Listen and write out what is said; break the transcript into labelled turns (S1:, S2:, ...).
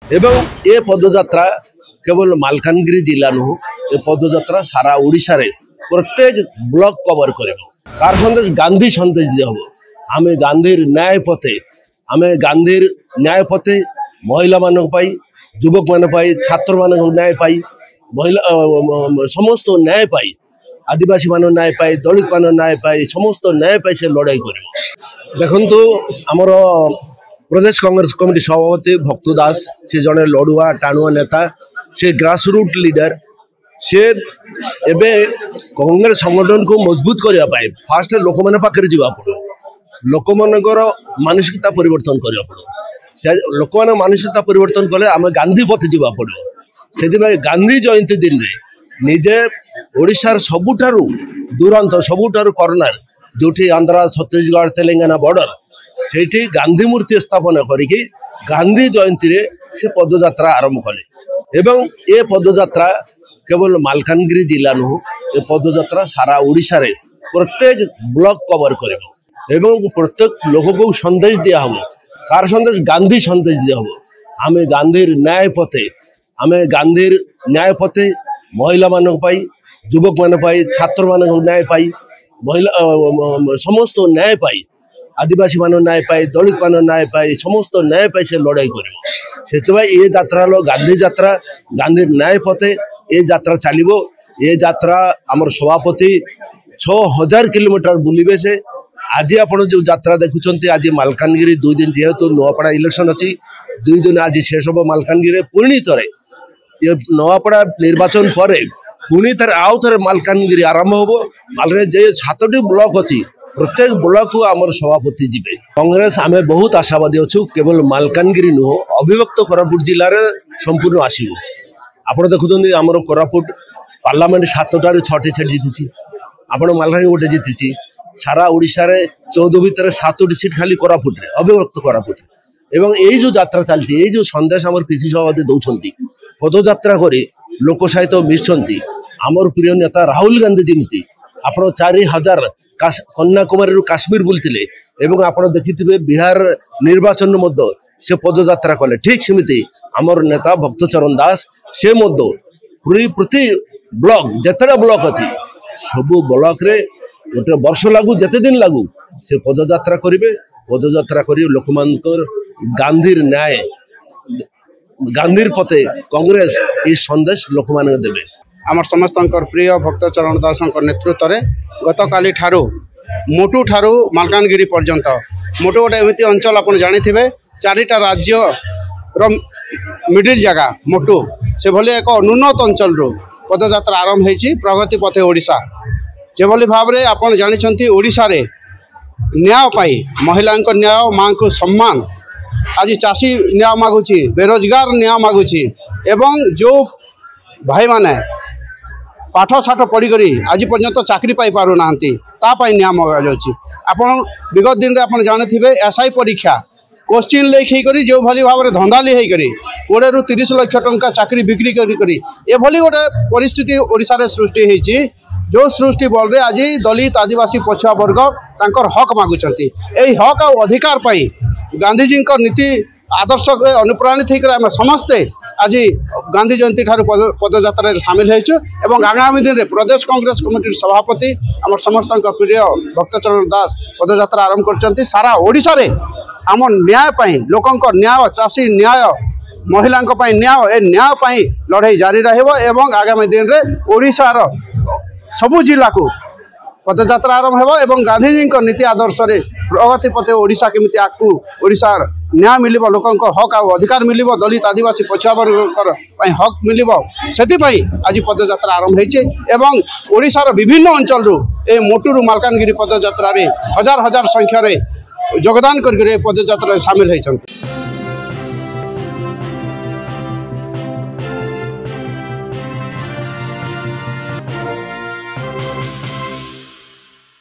S1: एवं ए पदयात्रा केवल मालकानगिरी जिला नुह ए पदयात्रा सारा ओडिशा रे प्रत्येक ब्लॉक कवर करिवो कार संदेश गांधी संदेश दिया हो आमे गांधीर न्याय पथे आमे गांधीर न्याय पथे महिला मानक पाई युवक मान पाई छात्र मान न्याय पाई महिला समस्त न्याय पाई आदिवासी मान न्याय पाई दलित मान न्याय पाई समस्त न्याय पाई से लड़ाई करिवो देखंतु हमर प्रदेश कांग्रेस कमिटी सभापति भक्तु दास से जड़े लड़ुआ टाणुआ नेता से ग्रासरूट लीडर से एबे कांग्रेस संगठन को मजबूत करने फास्ट लोक मैंने पाखे जावा पड़ो लोक मानकर मानसिकता परिवर्तन करने पड़ो से लोक मैंने मानसिकता परिवर्तन कले आम गांधी पथ जावा पड़ो से गांधी जयंती दिन में निजे ओडिशार सबुठारु दूरांत सबुठारु कर्नर जो आंध्रा छत्तीसगढ़ तेलंगाना बॉर्डर से गांधी मूर्ति स्थापन करिकी गांधी जयंती रे से पदयात्रा आरंभ कले एवं ए पदयात्रा केवल मालकानगिरी जिला नुह ए पदयात्रा सारा ओडिशा रे प्रत्येक ब्लॉक कवर करिवो एवं प्रत्येक लोक को संदेश दिया हो कार संदेश गांधी संदेश दिया हो आमे गांधीर न्याय पथे आमे गांधीर न्याय पथे महिला मानक पाई युवक मान पाई छात्र मान न्याय पाई महिला समस्त न्याय पाई आदिवासी मान न्याय पाई दलित मान न्याय पाई समस्त न्याय पाई से लड़ाई कर ये यात्रा गांधी यात्रा गांधी न्याय पथे ये यात्रा चलो ये यात्रा आमर सभापति 6000 किलोमीटर बुलवे से आज आप जो यात्रा देखुं आज मालकानगिरी 2 दिन जेहेतु नुआपड़ा इलेक्शन अच्छी 2 दिन आज शेष हम मालकानगिरी पुणी थे ये नुआपड़ा निर्वाचन पर पुणी थे आउ थे मालकानगिरी आरंभ हम मालकानगिरी 7टी ब्लॉक अच्छी प्रत्येक ब्लॉक को आमर सभापति जीवे कांग्रेस आमे बहुत आशावादी अच्छु केवल मालकानगिरी नुह अविभक्त कोरापुट जिले में संपूर्ण आसो आपड़ देखुं आमर कोरापुट पार्लियामेंट 7टारू 6टी सीट जीति आपण मालकानगिरी गोटे जीति सारा ओडिशा रे 14 भितर 7टी सीट खाली कोरापुट रे अविभक्त कोरापुट एवं यही जो यात्रा चलती यही जो संदेश आमर पीसी सभापति दौरान पदयात्रा कर लोक सहित मिशुंट आमर प्रिय नेता राहुल गांधी जमी आप 4000 कन्याकुमारी काश्मीर बुलते आप देखिए बिहार निर्वाचन से पदयात्रा कले ठीक सेमती आमर नेता भक्तचरण दास से प्रति ब्लॉक जिते ब्लॉक अच्छी सबू ब्लॉक रे गोटे वर्ष लागू जिते दिन लागू से पदयात्रा करेंगे पदयात्रा कर लोक गांधीर न्याय गांधीर पथे कांग्रेस ये संदेश लोक मान देवे
S2: आमर समस्त प्रिय भक्तचरण दास नेतृत्व में गत काली ठारू मोटू ठारू मालकानगिरी पर्यंत मोटू गोटे एमती अंचल आप जानी 4टा राज्य मिडिल जगह मोटू से भली एक अनुन्नत अंचल पदयात्रा आरंभ होती प्रगति पथे ओडिशा जो भाव में आप जानते ओडिशा रे न्याय पाई महिला न्याय माँ को सम्मान आज चाषी न्याय मागुची बेरोजगार न्याय मागुची एवं जो भाई माने पाठ साठ पढ़ी आज पर्यंत चाकरी पाई पारु नांती तापाई न्याय मगा जाउची आपण विगत दिन रे आपण जानिथिबे एसआई परीक्षा क्वेश्चन लेख होकर जो भली भाव में धंधाली होकर 20 ରୁ 30 लाख टंका चाकरी बिक्री करी ये भली गोटे परिस्थिति ओडिशा रे सृष्टि होईची जो सृष्टि बल रे आज दलित आदिवासी पछुआ वर्ग तांकर हक मागुचंती एई हक आ अधिकार पाई गांधीजी नीति आदर्श अनुप्राणित होकर आम समस्ते आज गांधी जयंती ठारू पदयात्रा सामिल होइछु आगामी दिन में प्रदेश कांग्रेस कमिटी सभापति आम समस्त प्रिय भक्तचरण दास पदयात्रा आरंभ कर सारा ओडिशा रे आम न्याय पाई लोकंक न्याय चाषी न्याय महिला न्याय ए न्याय पाई लड़ाई जारी रहिबो एवं आगामी दिन में ओडिशार सबु जिला को पदयात्रा आरंभ होगा एवं गांधीजी नीति आदर्श रे प्रगति पथे ओडिशा केमिति आगु ओडिशार न्याय मिलिबो लोकंक हक आ अधिकार मिलिबो दलित आदिवासी पछुआ वर्ग हक मिलिबो सेतिपई आज पदयात्रा आरंभ होइछे एवं ओडिशार विभिन्न अंचल ए मोटूरू मालकानगिरी पदयात्रा रे हजार हजार संख्या रे योगदान करके पदयात्रा सामिल होइछन्ति।